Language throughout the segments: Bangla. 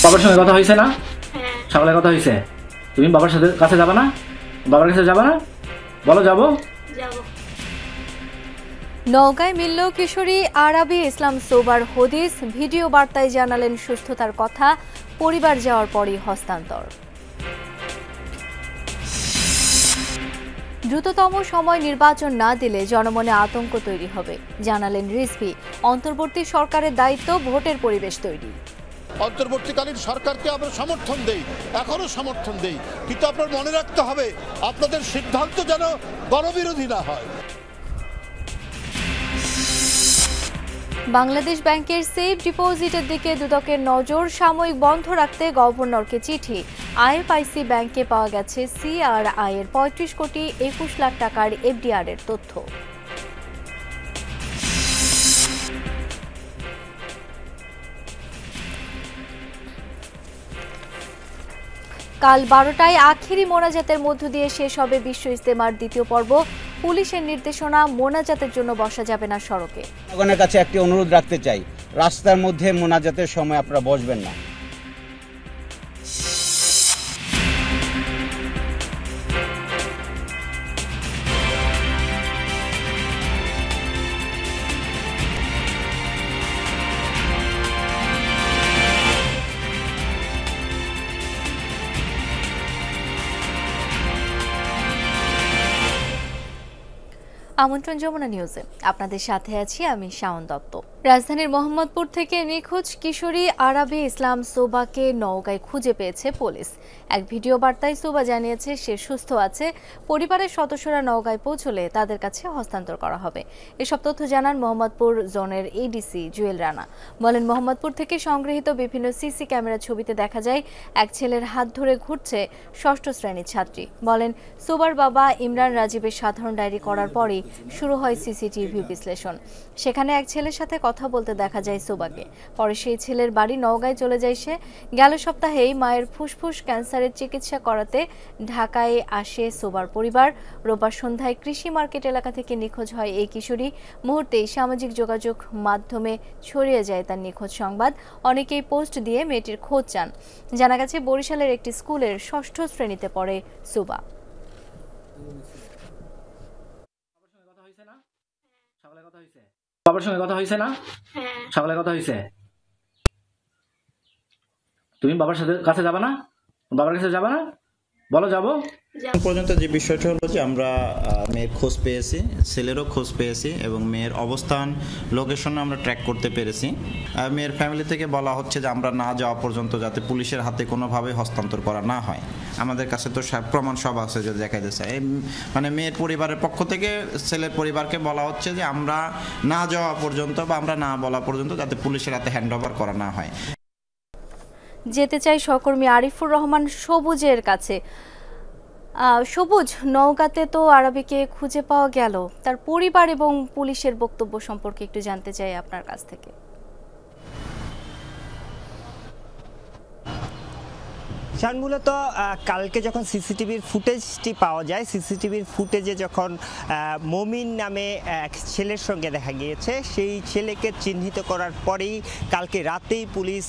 বাবার সঙ্গে কথা হয়েছে না? হ্যাঁ। সকালে কথা হয়েছে। তুমি বাবার সাথে কাছে যাবা না? বাবার কাছে যাবা না? বলো যাবো। নওগাঁয় মিলল কিশোরী আরাবি ইসলাম সোবার হদিস, ভিডিও বার্তায় জানালেন সুস্থতার কথা, পরিবার যাওয়ার পরই হস্তান্তর। দ্রুততম সময় নির্বাচন না দিলে জনমনে আতঙ্ক তৈরি হবে, জানালেন রিজভী। অন্তর্বর্তী সরকারের দায়িত্ব ভোটের পরিবেশ তৈরি। অন্তর্বর্তীকালীন সরকারকে আমরা সমর্থন দেই, এখনো সমর্থন দেই, কিন্তু আপনার মনে রাখতে হবে আপনাদের সিদ্ধান্ত যেন গণবিরোধী না হয়। বাংলাদেশ ব্যাংকের সেফ ডিপোজিটের দিকে দুদকের নজর, সাময়িক বন্ধ রাখতে গভর্নরকে চিঠি। আইএফআইসি ব্যাংকে পাওয়া গেছে সিআরআই এর ৩৫ কোটি ২১ লাখ টাকার এফডিআর এর তথ্য। কাল ১২টায় আখিরি মোনাজাতের মধ্য দিয়ে শেষ হবে বিশ্ব ইজতেমার দ্বিতীয় পর্ব। পুলিশের নির্দেশনা, মোনাজাতের জন্য বসা যাবে না সড়কে। জনগণের কাছে একটি অনুরোধ রাখতে চাই, রাস্তার মধ্যে মোনাজাতের সময় আপনারা বসবেন না। আমন্ত্রণ যমুনা নিউজে আপনাদের সাথে আছি আমি শাওন দত্ত। রাজধানীর মোহাম্মদপুর থেকে নিখোঁজ কিশোরী আরাবি ইসলাম সোবাকে নওগাঁয় খুঁজে পেয়েছে পুলিশ। এক ভিডিও বার্তায় সোবা জানিয়েছে সে সুস্থ আছে, পরিবারের সদস্যরা নওগাঁয় পৌঁছলে তাদের কাছে হস্তান্তর করা হবে। এসব তথ্য জানান মোহাম্মদপুর জোনের এডিসি জুয়েল রানা। বলেন, মোহাম্মদপুর থেকে সংগৃহীত বিভিন্ন সিসি ক্যামেরা ছবিতে দেখা যায় এক ছেলের হাত ধরে ঘুরছে ৬ষ্ঠ শ্রেণীর ছাত্রী। বলেন, সোবার বাবা ইমরান রাজীবের সাধারণ ডায়েরি করার পরই শুরু হয় সিসিটিভি বিশ্লেষণ। সেখানে এক ছেলের সাথে কথা বলতে দেখা যায় সোবাকে। পরে সেই ছেলের বাড়ি নওগাঁয় চলে যায় সে। গেল সপ্তাহেই মায়ের ফুসফুস ক্যান্সারের চিকিৎসা করাতে ঢাকায় আসে সোবার পরিবার। রোববার সন্ধ্যায় কৃষি মার্কেট এলাকা থেকে নিখোঁজ হয় এই কিশোরী। মুহূর্তেই সামাজিক যোগাযোগ মাধ্যমে ছড়িয়ে যায় তার নিখোঁজ সংবাদ। অনেকেই পোস্ট দিয়ে মেয়েটির খোঁজ চান। জানা গেছে বরিশালের একটি স্কুলের ৬ষ্ঠ শ্রেণীতে পড়ে সোবা। বাবার সঙ্গে কথা হয়েছে না? সকালে কথা হয়েছে। তুমি বাবার সাথে কাছে যাবা না? বাবার কাছে যাবা না? বলো যাবো। পর্যন্ত যে বিষয়টা হলো যে আমরা মেয়ের খোঁজ পেয়েছি, ছেলেরও খোঁজ পেয়েছি এবং মেয়ের অবস্থান লোকেশন আমরা ট্র্যাক করতে পেরেছি। মেয়ের ফ্যামিলি থেকে বলা হচ্ছে যে আমরা না যাওয়া পর্যন্ত যাতে পুলিশের হাতে কোনোভাবে হস্তান্তর করা না হয়। আমাদের কাছে তো প্রমাণ সব আছে যে দেখাইতে চাই, মানে মেয়ের পরিবারের পক্ষ থেকে ছেলের পরিবারকে বলা হচ্ছে যে আমরা না যাওয়া পর্যন্ত বা আমরা না বলা পর্যন্ত যাতে পুলিশের হাতে হ্যান্ড ওভার করা না হয়। যেতে চাই সহকর্মী আরিফুর রহমান সবুজের কাছে। সবুজ, নওগাঁতে তো আরাবিকে খুঁজে পাওয়া গেল, তার পরিবার এবং পুলিশের বক্তব্য সম্পর্কে একটু জানতে চাই আপনার কাছ থেকে। মূলত কালকে যখন সিসিটিভির ফুটেজটি পাওয়া যায়, সিসিটিভির ফুটেজে যখন মমিন নামে এক ছেলের সঙ্গে দেখা গিয়েছে, সেই ছেলেকে চিহ্নিত করার পরেই কালকে রাতেই পুলিশ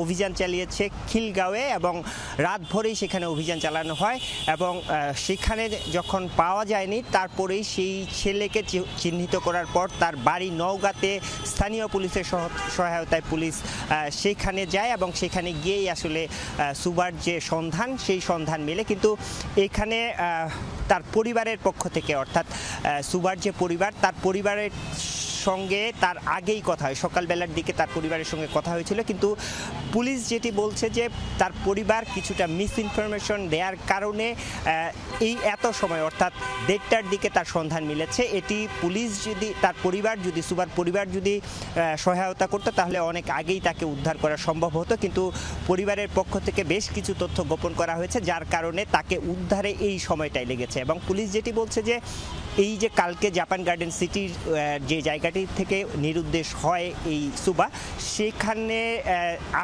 অভিযান চালিয়েছে খিলগাঁওয়ে এবং রাত ভরেই সেখানে অভিযান চালানো হয় এবং সেখানে যখন পাওয়া যায়নি তারপরেই সেই ছেলেকে চিহ্নিত করার পর তার বাড়ি নওগাঁতে স্থানীয় পুলিশের সহায়তায় পুলিশ সেখানে যায় এবং সেখানে গিয়েই আসলে সুবার যে সন্ধান সেই সন্ধান মেলে। কিন্তু এখানে তার পরিবারের পক্ষ থেকে, অর্থাৎ সুবার যে পরিবার, তার পরিবারের সঙ্গে তার আগেই কথা হয়, সকালবেলার দিকে তার পরিবারের সঙ্গে কথা হয়েছিল। কিন্তু পুলিশ যেটি বলছে যে তার পরিবার কিছুটা মিস ইনফরমেশন দেওয়ার কারণে এই এত সময় অর্থাৎ ১:৩০টার দিকে তার সন্ধান মিলেছে। এটি পুলিশ যদি, তার পরিবার যদি, সুবার পরিবার যদি সহায়তা করতো তাহলে অনেক আগেই তাকে উদ্ধার করা সম্ভব হতো। কিন্তু পরিবারের পক্ষ থেকে বেশ কিছু তথ্য গোপন করা হয়েছে, যার কারণে তাকে উদ্ধারে এই সময়টাই লেগেছে। এবং পুলিশ যেটি বলছে যে এই যে কালকে জাপান গার্ডেন সিটির যে জায়গাটি থেকে নিরুদ্দেশ হয় এই সুবা, সেখানে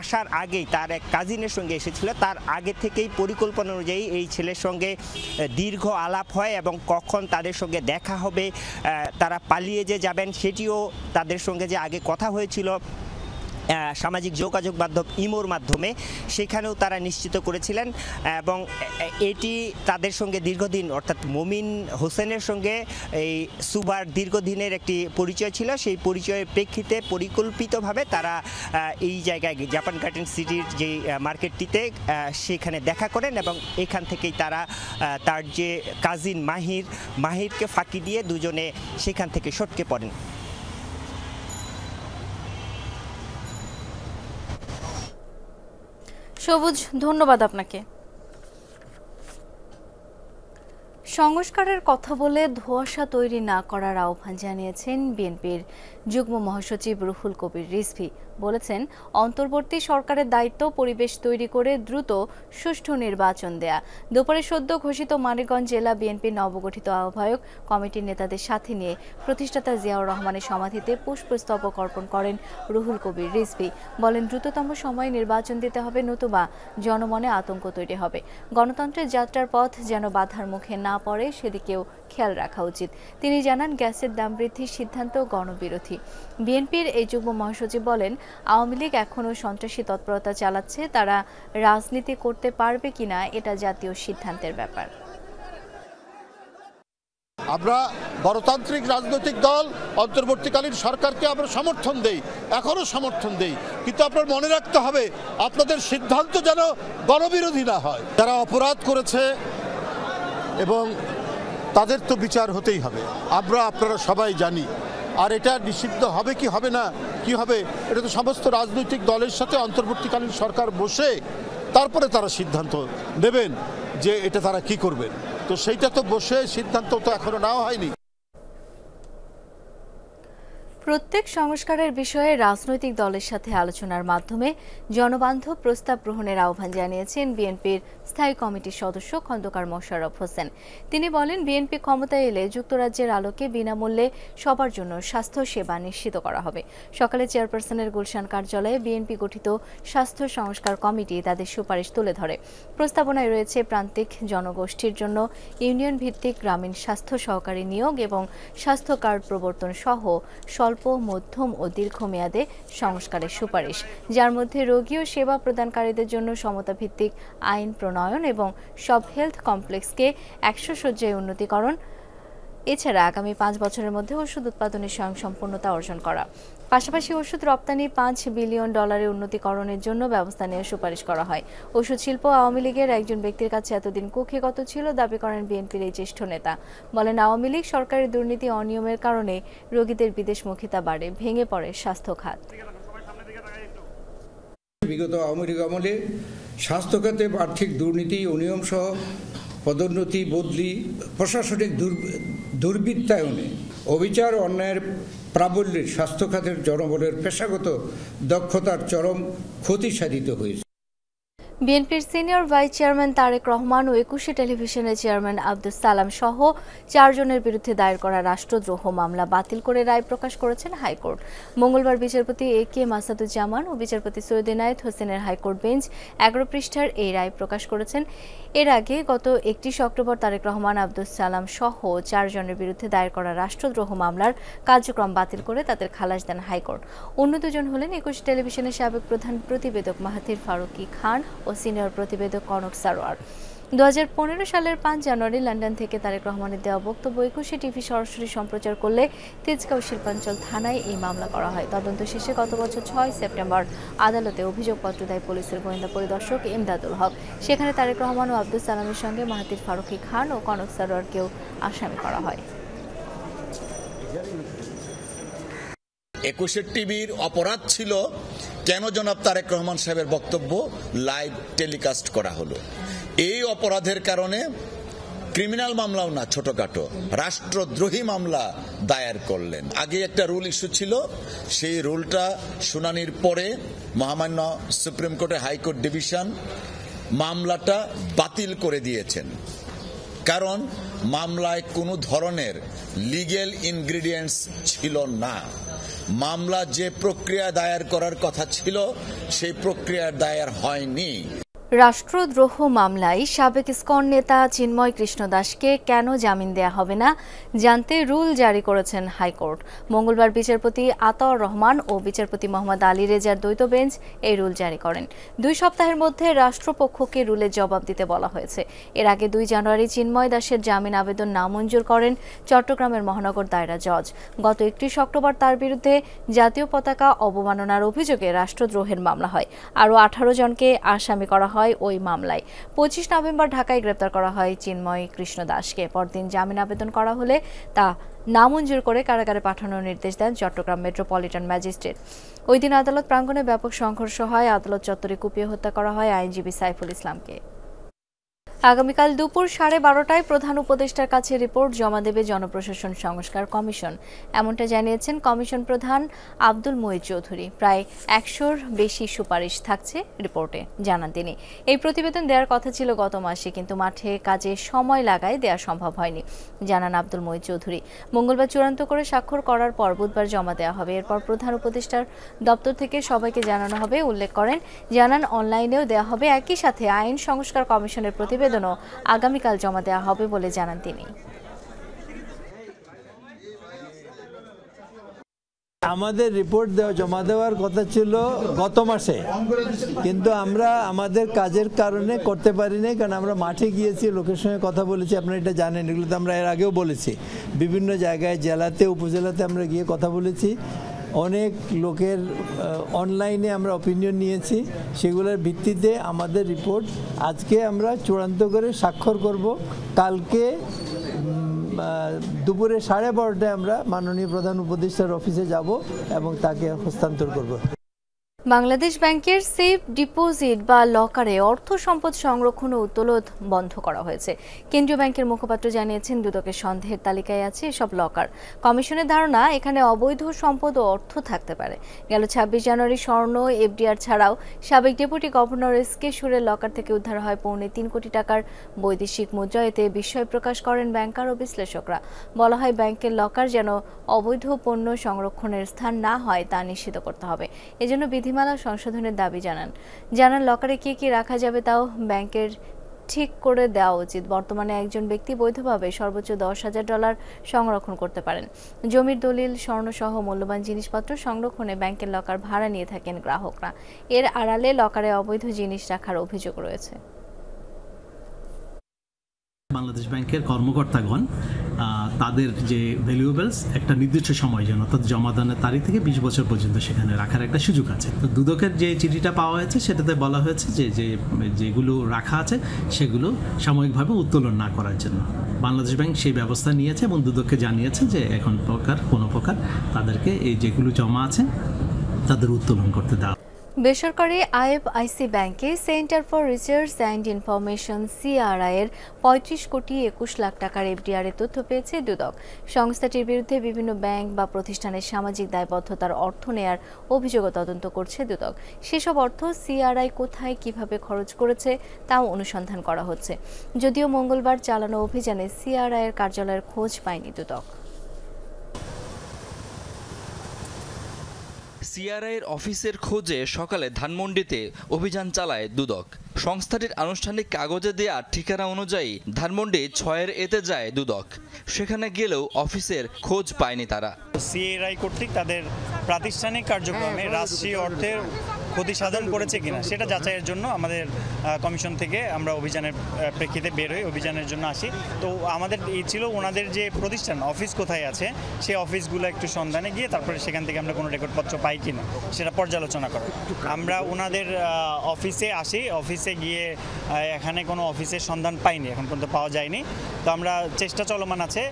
আসার আগেই তার এক কাজিনের সঙ্গে এসেছিল। তার আগে থেকেই পরিকল্পনা অনুযায়ী এই ছেলের সঙ্গে দীর্ঘ আলাপ হয় এবং কখন তাদের সঙ্গে দেখা হবে, তারা পালিয়ে যে যাবেন সেটিও তাদের সঙ্গে যে আগে কথা হয়েছিল সামাজিক যোগাযোগ মাধ্যম ইমোর মাধ্যমে, সেখানেও তারা নিশ্চিত করেছিলেন এবং এটি তাদের সঙ্গে দীর্ঘদিন অর্থাৎ মমিন হোসেনের সঙ্গে এই সুবার দীর্ঘদিনের একটি পরিচয় ছিল। সেই পরিচয়ের প্রেক্ষিতে পরিকল্পিতভাবে তারা এই জায়গায় জাপান গার্ডেন সিটির যে মার্কেটটিতে সেখানে দেখা করেন এবং এখান থেকেই তারা তার যে কাজিন মাহিরকে ফাঁকি দিয়ে দুজনে সেখান থেকে সটকে পড়েন। সবুজ, ধন্যবাদ আপনাকে। সংস্কারের কথা বলে ধোঁয়াশা তৈরি না করার আহ্বান জানিয়েছেন বিএনপির যুগ্ম মহাসচিব রুহুল কবির রিজভী। বলেছেন, অন্তর্বর্তী সরকারের দায়িত্ব পরিবেশ তৈরি করে দ্রুত সুষ্ঠু নির্বাচন দেয়া। দুপুরে সদ্য ঘোষিত মানিকগঞ্জ জেলা বিএনপির নবগঠিত আহ্বায়ক কমিটির নেতাদের সাথে নিয়ে প্রতিষ্ঠাতা জিয়াউর রহমানের সমাধিতে পুষ্পস্তবক অর্পণ করেন রুহুল কবির রিজভী। বলেন, দ্রুততম সময়ে নির্বাচন দিতে হবে, নতুবা জনমনে আতঙ্ক তৈরি হবে। গণতন্ত্রের যাত্রার পথ যেন বাধার মুখে না পড়ে সেদিকেও খেয়াল রাখা উচিত। তিনি জানান, গ্যাসের দাম বৃদ্ধির সিদ্ধান্ত গণবিরোধী। বিএনপির এই যুগ্ম মহাসচিব বলেন, আওয়ামী লীগ এখনও সন্ত্রাসী তৎপরতা চালাচ্ছে, তারা রাজনীতি করতে পারবে কিনা এটা জাতীয় সিদ্ধান্তের ব্যাপার। আমরা গণতান্ত্রিক রাজনৈতিক দল অন্তর্বর্তীকালীন সরকারকে আমরা সমর্থন দেই, এখনো সমর্থন দেই, কিন্তু আপনার মনে রাখতে হবে আপনাদের সিদ্ধান্ত যেন গণবিরোধী না হয়। যারা অপরাধ করেছে এবং তাদের তো বিচার হতেই হবে, আপনারা সবাই জানি। আর এটা নিষিদ্ধ হবে কি হবে না, কি হবে, এটা তো সমস্ত রাজনৈতিক দলের সাথে অন্তর্বর্তীকালীন সরকার বসে তারপরে তারা সিদ্ধান্ত নেবেন যে এটা তারা কি করবেন। তো সেইটা তো বসে সিদ্ধান্ত তো এখনো নেওয়া হয়নি। প্রত্যেক সংস্কারের বিষয়ে রাজনৈতিক দলের সাথে আলোচনার মাধ্যমে জনবান্ধব প্রস্তাব গ্রহণের আহ্বান জানিয়েছেন বিএনপির স্থায়ী কমিটির সদস্য খন্দকার মোশাররফ হোসেন। তিনি বলেন, বিএনপি ক্ষমতায় এলে যুক্তরাজ্যের আলোকে বিনামূল্যে সবার জন্য স্বাস্থ্য সেবা নিশ্চিত করা হবে। সকালে চেয়ারপারসনের গুলশান কার্যালয়ে বিএনপি গঠিত স্বাস্থ্য সংস্কার কমিটি তাদের সুপারিশ তুলে ধরে। প্রস্তাবনায় রয়েছে প্রান্তিক জনগোষ্ঠীর জন্য ইউনিয়ন ভিত্তিক গ্রামীণ স্বাস্থ্য সহকারী নিয়োগ এবং স্বাস্থ্য কার্ড প্রবর্তন সহ স্বল্প, মধ্যম ও দীর্ঘমেয়াদে সংস্কারের সুপারিশ, যার মধ্যে রোগী ও সেবা প্রদানকারীদের জন্য সমতা ভিত্তিক আইন প্রণয়ন এবং সব হেলথ কমপ্লেক্সকে 100 শয্যায় উন্নীতকরণ। এছাড়া আগামী 5 বছরের মধ্যে ওষুধ উৎপাদনের স্বয়ংসম্পূর্ণতা অর্জন করা, পাশাপাশি ওষুধ রপ্তানি $5 বিলিয়ন উন্নতিকরণের জন্য ব্যবস্থা নেওয়ার সুপারিশ করা হয়। ওষুধ শিল্প আওয়ামী লীগের একজন ব্যক্তির কাছে এতদিন কুক্ষিগত ছিল দাবি করেন বিএনপির এই জ্যেষ্ঠ নেতা। বলেন, আওয়ামী লীগ সরকারের দুর্নীতি অনিয়মের কারণে রোগীদের বিদেশমুখিতা বাড়ে, ভেঙে পড়ে স্বাস্থ্য খাত। বিগত আওয়ামী লীগ আমলে স্বাস্থ্য খাতে আর্থিক দুর্নীতি, অনিয়ম সহ পদোন্নতি, বদলি, প্রশাসনিক দুর্বৃত্তায়নে, অবিচার, অন্যায়ের প্রাবল্যে স্বাস্থ্য খাতের জনবলের পেশাগত দক্ষতার চরম ক্ষতি সাধিত হয়েছে। বিএনপির senior vice chairman Tarique Rahman ও 21 টেলিভিশনের চেয়ারম্যান আব্দুস সালাম সহ 4 জনের বিরুদ্ধে দায়ের করা রাষ্ট্রদ্রোহ মামলা বাতিল করে রায় প্রকাশ করেছেন হাইকোর্ট। মঙ্গলবার বিচারপতি AK মাসাদুজ্জামান ও বিচারপতি সৈয়দ ইনায়েত হোসেনের হাইকোর্ট বেঞ্চ 11 পৃষ্ঠার এই রায় প্রকাশ করেছেন। এর আগে গত 31 অক্টোবর তারেক রহমান, আব্দুস সালাম সহ 4 জনের বিরুদ্ধে দায়ের করা রাষ্ট্রদ্রোহ মামলার কার্যক্রম বাতিল করে তাদের খালাস দেন হাইকোর্ট। অন্য 2 জন হলেন 21 টেলিভিশনের সাবেক প্রধান প্রতিবেদক মাহাথির ফারুকী খান ও সিনিয়র প্রতিবেদক কনক সারোয়ার। 2015 সালের 5 জানুয়ারি লন্ডন থেকে তারেক রহমানের দেওয়া বক্তব্য 21 টিভি সরাসরি সম্প্রচার করলে তেজগাঁও শিল্পাঞ্চল থানায় এই মামলা করা হয়। তদন্ত শেষে গত বছর 6 সেপ্টেম্বর আদালতে অভিযোগপত্র দেয় পুলিশের গোয়েন্দা পরিদর্শক ইমদাদুল হক। সেখানে তারেক রহমান ও আব্দুস সালামের সঙ্গে মাহাথির ফারুকী খান ও কনক সারোয়ারকেও আসামি করা হয়। 21 টিভির অপরাধ ছিল কেন জনাব তারেক রহমান সাহেবের বক্তব্য লাইভ টেলিকাস্ট করা হলো। এই অপরাধের কারণে ক্রিমিনাল মামলাও না, ছোটখাটো রাষ্ট্রদ্রোহী মামলা দায়ের করলেন। আগে একটা রুল ইস্যু ছিল, সেই রুলটা শুনানির পরে মহামান্য সুপ্রিম কোর্টের হাইকোর্ট ডিভিশন মামলাটা বাতিল করে দিয়েছেন, কারণ মামলায় কোনো ধরনের লিগ্যাল ইনগ্রিডিয়েন্টস ছিল না। মামলা যে প্রক্রিয়া দায়ের করার কথা ছিল সেই প্রক্রিয়া দায়ের হয়নি। রাষ্ট্রদ্রোহ মামলায় সাবেক ইসকন নেতা চিন্ময় কৃষ্ণ দাসকে কেন জামিন দেয়া হবে না জানতে রুল জারি করেছেন হাইকোর্ট। মঙ্গলবার বিচারপতি আতাউর রহমান ও বিচারপতি মোহাম্মদ আলী রেজার দ্বৈত বেঞ্চ এই রুল জারি করেন। 2 সপ্তাহের মধ্যে রাষ্ট্রপক্ষকে রুলের জবাব দিতে বলা হয়েছে। এর আগে 2 জানুয়ারি চিন্ময় দাসের জামিন আবেদন নামঞ্জুর করেন চট্টগ্রামের মহানগর দায়রা জজ। গত 31 অক্টোবর তার বিরুদ্ধে জাতীয় পতাকা অবমাননার অভিযোগে রাষ্ট্রদ্রোহের মামলা হয়। আরও 18 জনকে আসামি করা হয় ওই মামলায়। 25 নভেম্বর ঢাকায় গ্রেপ্তার করা হয় চিন্ময় কৃষ্ণ দাসকে। পরদিন জামিন আবেদন করা হলে তা নামঞ্জুর করে কারাগারে পাঠানোর নির্দেশ দেন চট্টগ্রাম মেট্রোপলিটন ম্যাজিস্ট্রেট। ওই দিন আদালত প্রাঙ্গণে ব্যাপক সংঘর্ষ হয়। আদালত চত্বরে কুপিয়ে হত্যা করা হয় আইনজীবী সাইফুল ইসলামকে। আগামীকাল দুপুর 12:30টায় প্রধান উপদেষ্টার কাছে রিপোর্ট জমা দেবে জনপ্রশাসন সংস্কার কমিশন, এমনটা জানিয়েছেন কমিশন প্রধান আব্দুল মুহিত চৌধুরী। প্রায় 100-র বেশি সুপারিশ থাকছে রিপোর্টে, জানান তিনি। এই প্রতিবেদন দেওয়ার কথা ছিল গত মাসে, কিন্তু মাঠে কাজে সময় লাগায় দেওয়া সম্ভব হয়নি, জানান আব্দুল মুহিত চৌধুরী। মঙ্গলবার চূড়ান্ত করে স্বাক্ষর করার পর বুধবার জমা দেওয়া হবে। এরপর প্রধান উপদেষ্টার দপ্তর থেকে সবাইকে জানানো হবে, উল্লেখ করেন। জানান অনলাইনেও দেওয়া হবে। একই সাথে আইন সংস্কার কমিশনের প্রতিবেদন আগামীকাল জমা দেওয়া হবে বলে জানান তিনি। আমাদের রিপোর্ট জমা দেওয়ার কথা ছিল গত মাসে, কিন্তু আমরা আমাদের কাজের কারণে করতে পারিনি, কারণ আমরা মাঠে গিয়েছি, লোকের সঙ্গে কথা বলেছি। আপনারা এটা জানেন, এগুলো তো আমরা এর আগেও বলেছি। বিভিন্ন জায়গায়, জেলাতে, উপজেলাতে আমরা গিয়ে কথা বলেছি। অনেক লোকের অনলাইনে আমরা অপিনিয়ন নিয়েছি। সেগুলোর ভিত্তিতে আমাদের রিপোর্ট আজকে আমরা চূড়ান্ত করে স্বাক্ষর করব। কালকে দুপুরে 12:30টায় আমরা মাননীয় প্রধান উপদেষ্টার অফিসে যাব এবং তাকে হস্তান্তর করব। বাংলাদেশ ব্যাংকের সেফ ডিপোজিট বা লকারে অর্থ সম্পদ সংরক্ষণ ও উত্তোলন বন্ধ করা হয়েছে। কেন্দ্রীয় ব্যাংকের মুখপাত্র জানিয়েছেন, দুদকের সন্দেহের তালিকায় আছে এসব লকার। কমিশনের ধারণা এখানে অবৈধ সম্পদ ও অর্থ থাকতে পারে। গেল 26 জানুয়ারি স্বর্ণ, এফডিআর ছাড়াও সাবেক ডেপুটি গভর্নর এসকে সুরের লকার থেকে উদ্ধার হয় 3.25 কোটি টাকার বৈদেশিক মুদ্রা। এতে বিস্ময় প্রকাশ করেন ব্যাংকার ও বিশ্লেষকরা। বলা হয়, ব্যাংকের লকার যেন অবৈধ পণ্য সংরক্ষণের স্থান না হয় তা নিশ্চিত করতে হবে। এজন্য বিধিমালা সংশোধনের দাবি জানান লকারে কি রাখা যাবে তাও ব্যাংকের ঠিক করে দেওয়া উচিত। বর্তমানে একজন ব্যক্তি বৈধভাবে সর্বোচ্চ $10,000 সংরক্ষণ করতে পারেন। জমির দলিল, স্বর্ণসহ মূল্যবান জিনিসপত্র সংরক্ষণে ব্যাংকের লকার ভাড়া নিয়ে থাকেন গ্রাহকরা। এর আড়ালে লকারে অবৈধ জিনিস রাখার অভিযোগ রয়েছে। বাংলাদেশ ব্যাংকের কর্মকর্তাগণ তাদের যে ভ্যালুয়েবলস একটা নির্দিষ্ট সময় যেন অর্থাৎ জমাদানের তারিখ থেকে 20 বছর পর্যন্ত সেখানে রাখার একটা সুযোগ আছে। তো দুদকের যে চিঠিটা পাওয়া হয়েছে সেটাতে বলা হয়েছে যে যেগুলো রাখা আছে সেগুলো সাময়িকভাবে উত্তোলন না করার জন্য বাংলাদেশ ব্যাংক সেই ব্যবস্থা নিয়েছে এবং দুদককে জানিয়েছে যে এখন কোনো প্রকার তাদেরকে এই যেগুলো জমা আছে তাদের উত্তোলন করতে দেওয়া। বেসরকারি আইএফআইসি ব্যাংকে centre for research and information CRI এর 35 কোটি 21 লাখ টাকার এফডিআর এর তথ্য পেয়েছে দুদক। সংস্থাটির বিরুদ্ধে বিভিন্ন ব্যাংক বা প্রতিষ্ঠানের সামাজিক দায়বদ্ধতার অর্থ নেয়ার অভিযোগ তদন্ত করছে দুদক। সেসব অর্থ সিআরআই কোথায় কিভাবে খরচ করেছে তাও অনুসন্ধান করা হচ্ছে। যদিও মঙ্গলবার চালানো অভিযানে সিআরআই এর কার্যালয়ের খোঁজ পায়নি দুদক। সিআরআইয়ের অফিসের খোঁজে সকালে ধানমন্ডিতে অভিযান চালায় দুদক। সংস্থাটির আনুষ্ঠানিক কাগজে দেয়া ঠিকানা অনুযায়ী ধানমন্ডি 6 এতে যায় দুদক। সেখানে গেলেও অফিসের খোঁজ পায়নি তারা। সিআরআই কর্তৃক তাদের প্রাতিষ্ঠানিক কার্যক্রমে রাষ্ট্রীয় অর্থের ক্ষতি সাধন করেছে কিনা সেটা যাচাইয়ের জন্য আমাদের কমিশন থেকে আমরা অভিযানের প্রেক্ষিতে বের হই, অভিযানের জন্য আসি। তো আমাদের এই ছিল ওনাদের যে প্রতিষ্ঠান অফিস কোথায় আছে সেই অফিসগুলো একটু সন্ধানে গিয়ে তারপরে সেখান থেকে আমরা কোনো রেকর্ডপত্র পাই কিনা সেটা পর্যালোচনা করা। আমরা ওনাদের অফিসে আসি, অফিসে গিয়ে এখানে কোনো অফিসের সন্ধান পাইনি, এখন পর্যন্ত পাওয়া যায়নি। তো আমরা চেষ্টা চলমান আছে।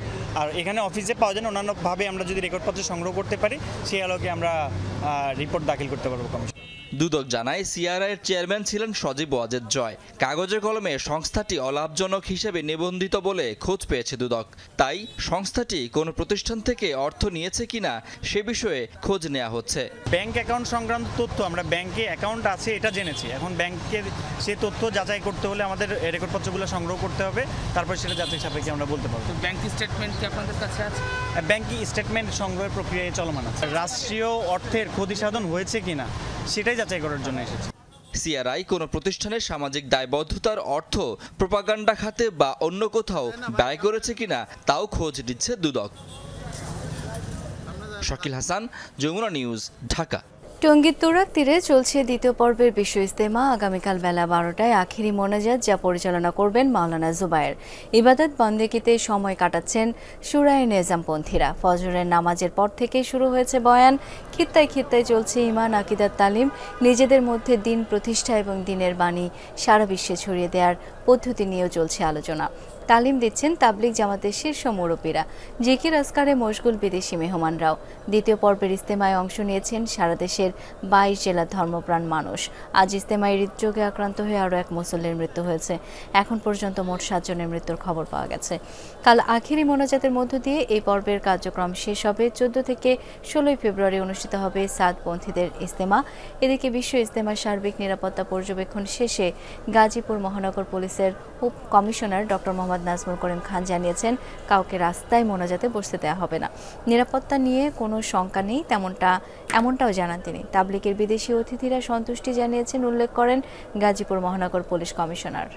আর এখানে অফিসে পাওয়া যায় না, অন্যান্যভাবে আমরা যদি রেকর্ডপত্র সংগ্রহ করতে পারি সেই আলোকে আমরা রিপোর্ট দাখিল করতে পারবো কমিশন। দুদক জানায়, সিআরআইয়ের চেয়ারম্যান ছিলেন সজীব ওয়াজেদ জয়। কাগজে কলমে সংস্থাটি অলাভজনক হিসেবে নিবন্ধিত বলে খোঁজ পেয়েছে দুদক। তাই সংস্থাটি কোনো প্রতিষ্ঠান থেকে অর্থ নিয়েছে কিনা সে বিষয়ে খোঁজ নেওয়া হচ্ছে। ব্যাংক অ্যাকাউন্ট সংক্রান্ত তথ্য আমরা ব্যাংকে অ্যাকাউন্ট আছে এটা জেনেছি। এখন ব্যাংকের সে তথ্য যাচাই করতে হলে আমাদের রেকর্ডপত্রগুলো সংগ্রহ করতে হবে, তারপর সেটা যাচাই সাপেক্ষে আমরা বলতে পারবো। ব্যাংক স্টেটমেন্ট কি আপনাদের কাছে আছে? ব্যাংক স্টেটমেন্ট সংগ্রহের প্রক্রিয়ায় চলমান আছে। রাষ্ট্রীয় অর্থের ক্ষতি সাধন হয়েছে কিনা সেটাই যাচাই করার জন্য এসেছে। সিআরআই কোনো প্রতিষ্ঠানের সামাজিক দায়বদ্ধতার অর্থ প্রোপাগান্ডা খাতে বা অন্য কোথাও ব্যয় করেছে কিনা তাও খোঁজ দিচ্ছে দুদক। শাকিল হাসান, যমুনা নিউজ, ঢাকা। টঙ্গীর তুরাগ তীরে চলছে দ্বিতীয় পর্বের বিশ্ব ইজতেমা। আগামীকাল বেলা 12টায় আখিরি মোনাজাত যা পরিচালনা করবেন মাওলানা জুবায়ের। ইবাদত বন্দেগীতে সময় কাটাচ্ছেন শুরায়ে নেজামপন্থীরা। ফজরের নামাজের পর থেকে শুরু হয়েছে বয়ান। খিত্তায় খিত্তায় চলছে ঈমান আকিদার তালিম। নিজেদের মধ্যে দিন প্রতিষ্ঠা এবং দিনের বাণী সারা বিশ্বে ছড়িয়ে দেওয়ার পদ্ধতি নিয়েও চলছে আলোচনা। তালিম দিচ্ছেন তাবলিগ জামাতের শীর্ষ মুরব্বীরা। জিকির আজকারে মশগুল বিদেশি মেহমানরাও। দ্বিতীয় পর্বের ইজতেমায় অংশ নিয়েছেন সারা দেশের 22 জেলার ধর্মপ্রাণ মানুষ। আজ ইজতেমায় হৃদরোগে আক্রান্ত হয়ে আরও এক মুসল্লির মৃত্যু হয়েছে। এখন পর্যন্ত মোট 7 জনের মৃত্যুর খবর পাওয়া গেছে। কাল আখিরি মোনাজাতের মধ্য দিয়ে এই পর্বের কার্যক্রম শেষ হবে। 14 থেকে 16 ফেব্রুয়ারি অনুষ্ঠিত হবে সাদপন্থীদের ইজতেমা। এদিকে বিশ্ব ইজতেমার সার্বিক নিরাপত্তা পর্যবেক্ষণ শেষে গাজীপুর মহানগর পুলিশের উপ কমিশনার ডক্টর মোহাম্মদ নাজমুল করিম খান জানিয়েছেন, কাউকে রাস্তায় মোনাজাতে বসতে দেওয়া হবে না। নিরাপত্তা নিয়ে কোনো শঙ্কা নেই এমনটাও জানান তিনি। তাবলিগের বিদেশি অতিথিরা সন্তুষ্টি জানিয়েছেন উল্লেখ করেন গাজীপুর মহানগর পুলিশ কমিশনার।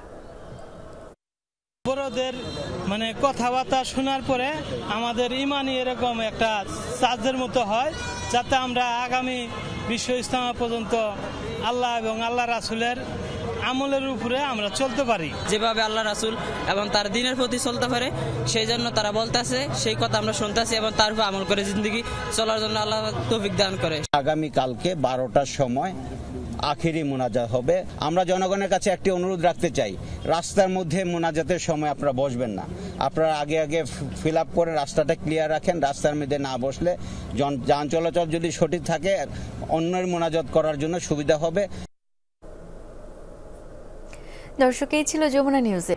বড়দের কথাবার্তা শোনার পরে আমাদের ইমানি এরকম একটা চার্জের মতো হয়, যাতে আমরা আগামী বিশ্ব ইজতেমা পর্যন্ত আল্লাহ এবং আল্লাহ রাসূলের আমলের উপরে আমরা চলতে পারি। যেভাবে আল্লাহ রাসূল এবং তার দ্বীনের প্রতি চলতে পারে, সেই জন্য তারা বলতেছে, সেই কথা আমরা শুনতেছি এবং তার উপর আমল করে জিন্দেগি চলার জন্য আল্লাহ তৌফিক দান করে। আগামী কালকে 12টার সময় আখিরি মোনাজাত হবে। আমরা জনগণের কাছে একটি অনুরোধ রাখতে চাই, রাস্তার মধ্যে মোনাজাতের সময় আপনারা বসবেন না। আপনারা আগে ফিল আপ করে রাস্তাটা ক্লিয়ার রাখেন। রাস্তার মধ্যে না বসলে যান চলাচল যদি সঠিক থাকে, অন্যের মোনাজাত করার জন্য সুবিধা হবে। দর্শক, এই ছিল যমুনা নিউজে।